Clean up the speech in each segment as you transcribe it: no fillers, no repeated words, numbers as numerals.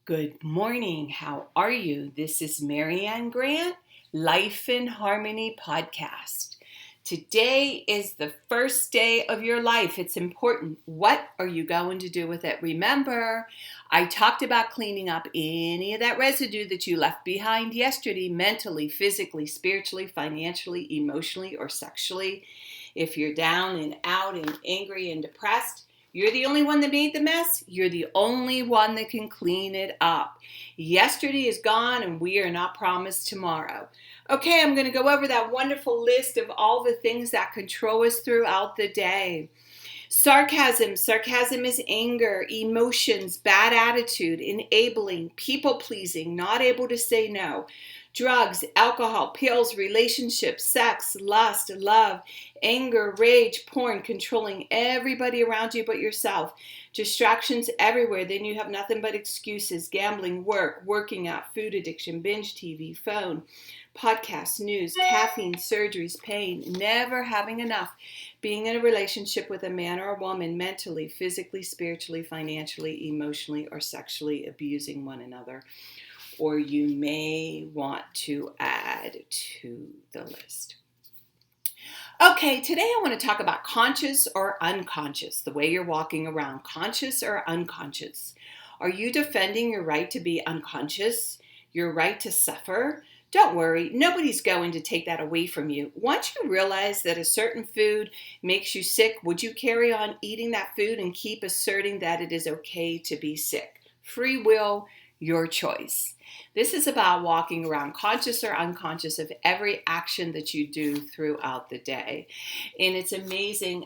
Good morning. How are you? This is Marianne Grant, Life in Harmony podcast. Today is the first day of your life. It's important. What are you going to do with it? Remember, I talked about cleaning up any of that residue that you left behind yesterday, mentally, physically, spiritually, financially, emotionally, or sexually. If you're down and out and angry and depressed, you're the only one that made the mess. You're the only one that can clean it up. Yesterday is gone and we are not promised tomorrow. Okay, I'm going to go over that wonderful list of all the things that control us throughout the day. Sarcasm. Sarcasm is anger, emotions, bad attitude, enabling, people-pleasing, not able to say no. Drugs, alcohol, pills, relationships, sex, lust, love, anger, rage, porn, controlling everybody around you but yourself. Distractions everywhere. Then you have nothing but excuses. Gambling, work, working out, food addiction, binge TV, phone, podcasts, news, caffeine, surgeries, pain, never having enough. Being in a relationship with a man or a woman mentally, physically, spiritually, financially, emotionally, or sexually abusing one another. Or you may want to add to the list. Okay, today I want to talk about conscious or unconscious, the way you're walking around, conscious or unconscious. Are you defending your right to be unconscious, your right to suffer? Don't worry, nobody's going to take that away from you. Once you realize that a certain food makes you sick, would you carry on eating that food and keep asserting that it is okay to be sick? Free will, your choice. This is about walking around conscious or unconscious of every action that you do throughout the day. And it's amazing.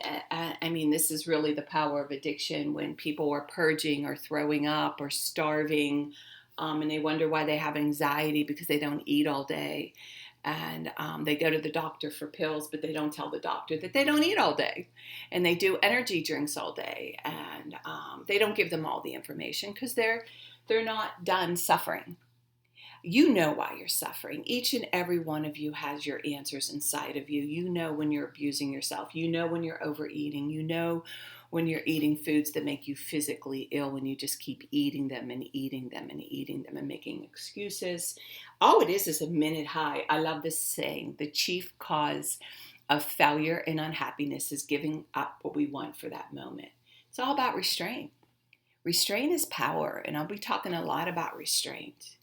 This is really the power of addiction when people are purging or throwing up or starving, and they wonder why they have anxiety because they don't eat all day. And they go to the doctor for pills, but they don't tell the doctor that they don't eat all day. And they do energy drinks all day. And they don't give them all the information because they're not done suffering. You know why you're suffering. Each and every one of you has your answers inside of you. You know when you're abusing yourself. You know when you're overeating. You know when you're eating foods that make you physically ill and you just keep eating them and eating them and eating them and making excuses. All it is a minute high. I love this saying, the chief cause of failure and unhappiness is giving up what we want for that moment. It's all about restraint. Restraint is power, and I'll be talking a lot about restraint.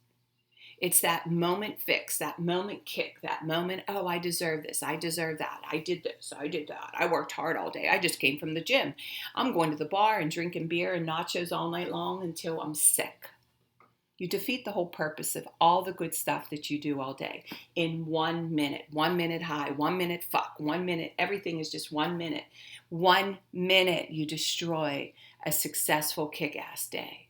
It's that moment fix, that moment kick, that moment, oh, I deserve this, I deserve that, I did this, I did that, I worked hard all day, I just came from the gym. I'm going to the bar and drinking beer and nachos all night long until I'm sick. You defeat the whole purpose of all the good stuff that you do all day in 1 minute. 1 minute high, 1 minute fuck, 1 minute, everything is just 1 minute. 1 minute you destroy a successful kick-ass day.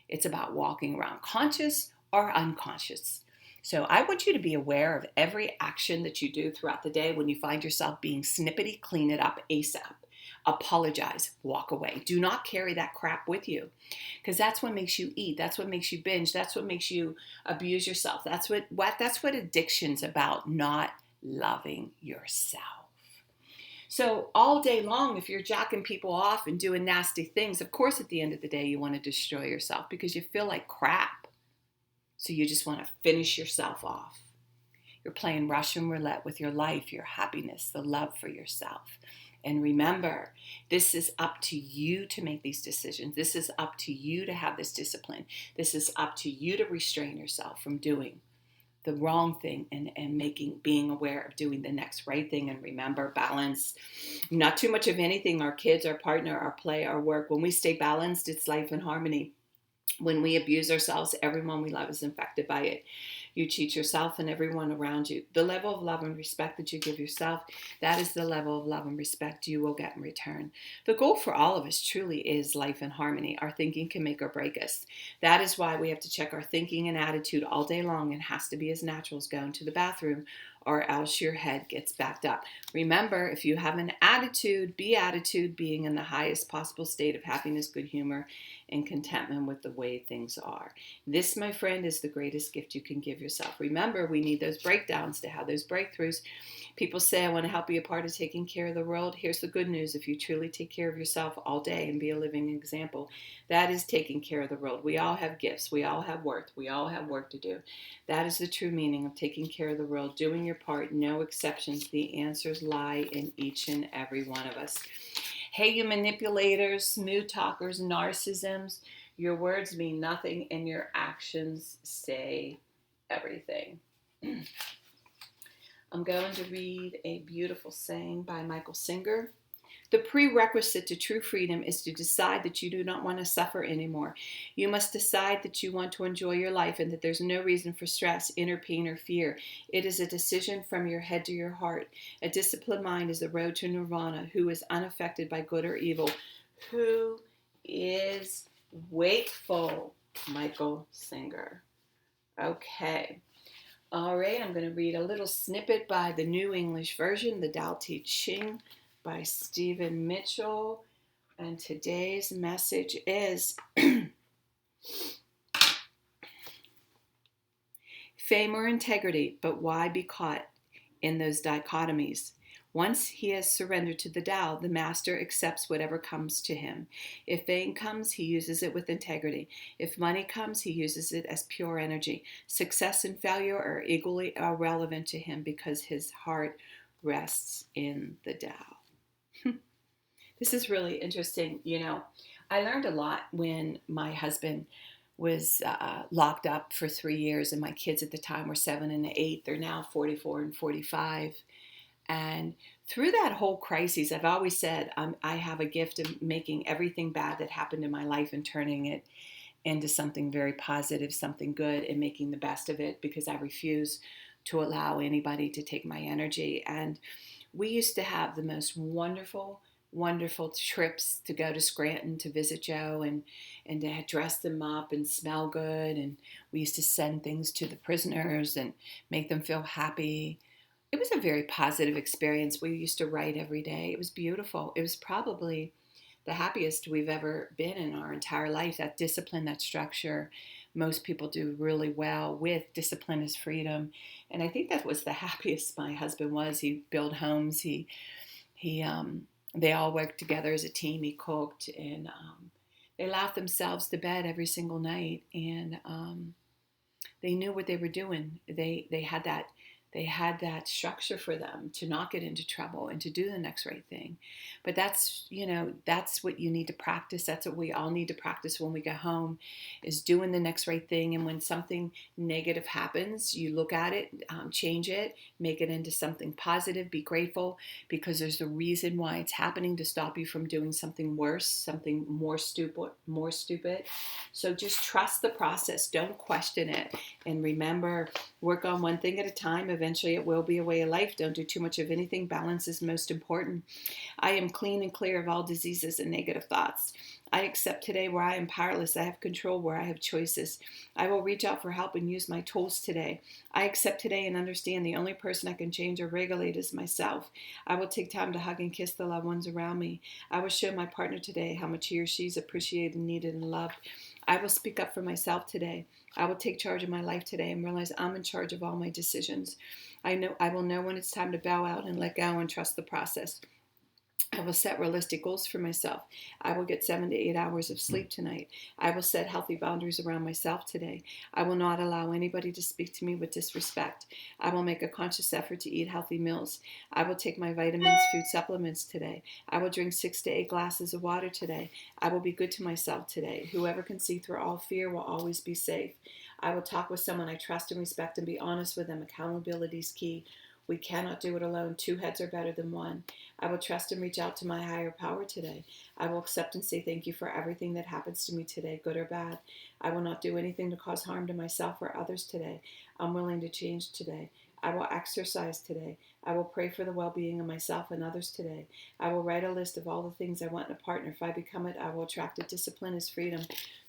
It's about walking around conscious or unconscious. So I want you to be aware of every action that you do throughout the day. When you find yourself being snippety, clean it up ASAP. Apologize, walk away. Do not carry that crap with you because that's what makes you eat. That's what makes you binge. That's what makes you abuse yourself. That's what addiction's about, not loving yourself. So all day long, if you're jacking people off and doing nasty things, of course, at the end of the day, you want to destroy yourself because you feel like crap. So you just want to finish yourself off. You're playing Russian roulette with your life, your happiness, the love for yourself. And remember, this is up to you to make these decisions. This is up to you to have this discipline. This is up to you to restrain yourself from doing the wrong thing and being aware of doing the next right thing. And remember, balance, not too much of anything, our kids, our partner, our play, our work. When we stay balanced, it's life in harmony. When we abuse ourselves, everyone we love is infected by it. You cheat yourself and everyone around you. The level of love and respect that you give yourself, that is the level of love and respect you will get in return. The goal for all of us truly is life in harmony. Our thinking can make or break us. That is why we have to check our thinking and attitude all day long. It has to be as natural as going to the bathroom, or else your head gets backed up. Remember, if you have an attitude, being in the highest possible state of happiness, good humor, and contentment with the way things are. This, my friend, is the greatest gift you can give yourself. Remember, we need those breakdowns to have those breakthroughs. People say, I want to help be a part of taking care of the world. Here's the good news. If you truly take care of yourself all day and be a living example, that is taking care of the world. We all have gifts. We all have worth. We all have work to do. That is the true meaning of taking care of the world, doing your part, no exceptions. The answers lie in each and every one of us. Hey, you manipulators, smooth talkers, narcissisms, your words mean nothing and your actions say everything. I'm going to read a beautiful saying by Michael Singer. The prerequisite to true freedom is to decide that you do not want to suffer anymore. You must decide that you want to enjoy your life and that there's no reason for stress, inner pain, or fear. It is a decision from your head to your heart. A disciplined mind is the road to nirvana. Who is unaffected by good or evil? Who is wakeful? Michael Singer. Okay. All right, I'm going to read a little snippet by the New English Version, the Tao Te Ching by Stephen Mitchell. And today's message is fame or integrity, but why be caught in those dichotomies? Once he has surrendered to the Tao, the master accepts whatever comes to him. If fame comes, he uses it with integrity. If money comes, he uses it as pure energy. Success and failure are equally irrelevant to him because his heart rests in the Tao. This is really interesting. You know, I learned a lot when my husband was locked up for 3 years, and my kids at the time were 7 and 8. They're now 44 and 45. And through that whole crisis, I've always said I have a gift of making everything bad that happened in my life and turning it into something very positive, something good, and making the best of it, because I refuse to allow anybody to take my energy. And we used to have the most wonderful trips to go to Scranton to visit Joe and to dress them up and smell good. And we used to send things to the prisoners and make them feel happy. It was a very positive experience. We used to write every day. It was beautiful. It was probably the happiest we've ever been in our entire life. That discipline, that structure, most people do really well with. Discipline is freedom. And I think that was the happiest my husband was. He built homes. They all worked together as a team. He cooked, and they laughed themselves to bed every single night. And they knew what they were doing. They had that structure for them to not get into trouble and to do the next right thing. But that's what you need to practice. That's what we all need to practice when we go home, is doing the next right thing. And when something negative happens, you look at it, change it, make it into something positive, be grateful, because there's a reason why it's happening, to stop you from doing something worse, something more stupid. So just trust the process. Don't question it. And remember, work on one thing at a time. Eventually it will be a way of life. Don't do too much of anything. Balance is most important. I am clean and clear of all diseases and negative thoughts. I accept today where I am powerless. I have control where I have choices. I will reach out for help and use my tools today. I accept today and understand the only person I can change or regulate is myself. I will take time to hug and kiss the loved ones around me. I will show my partner today how much he or she is appreciated, needed, and loved. I will speak up for myself today. I will take charge of my life today and realize I'm in charge of all my decisions. I will know when it's time to bow out and let go and trust the process. I will set realistic goals for myself. I will get 7 to 8 hours of sleep tonight. I will set healthy boundaries around myself today. I will not allow anybody to speak to me with disrespect. I will make a conscious effort to eat healthy meals. I will take my vitamins, food supplements today. I will drink 6 to 8 glasses of water today. I will be good to myself today. Whoever can see through all fear will always be safe. I will talk with someone I trust and respect and be honest with them. Accountability is key. We cannot do it alone. 2 heads are better than 1. I will trust and reach out to my higher power today. I will accept and say thank you for everything that happens to me today, good or bad. I will not do anything to cause harm to myself or others today. I'm willing to change today. I will exercise today. I will pray for the well-being of myself and others today. I will write a list of all the things I want in a partner. If I become it, I will attract it. Discipline is freedom.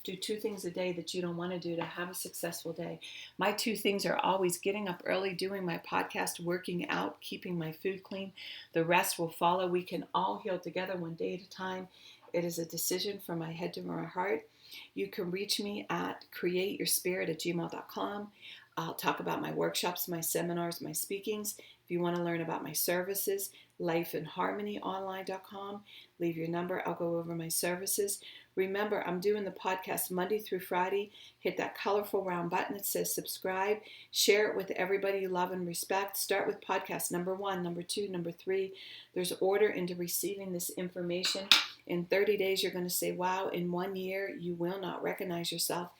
Do 2 things a day that you don't want to do to have a successful day. My 2 things are always getting up early, doing my podcast, working out, keeping my food clean. The rest will follow. We can all heal together one day at a time. It is a decision from my head to my heart. You can reach me at createyourspirit@gmail.com. I'll talk about my workshops, my seminars, my speakings. If you want to learn about my services, lifeandharmonyonline.com. Leave your number. I'll go over my services. Remember, I'm doing the podcast Monday through Friday. Hit that colorful round button that says subscribe. Share it with everybody you love and respect. Start with podcast number 1, number 2, number 3. There's order into receiving this information. In 30 days, you're going to say, wow. In 1 year, you will not recognize yourself.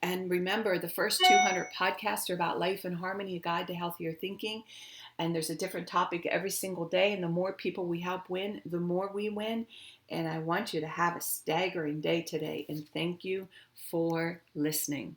And remember, the first 200 podcasts are about life and harmony, a guide to healthier thinking. And there's a different topic every single day. And the more people we help win, the more we win. And I want you to have a staggering day today. And thank you for listening.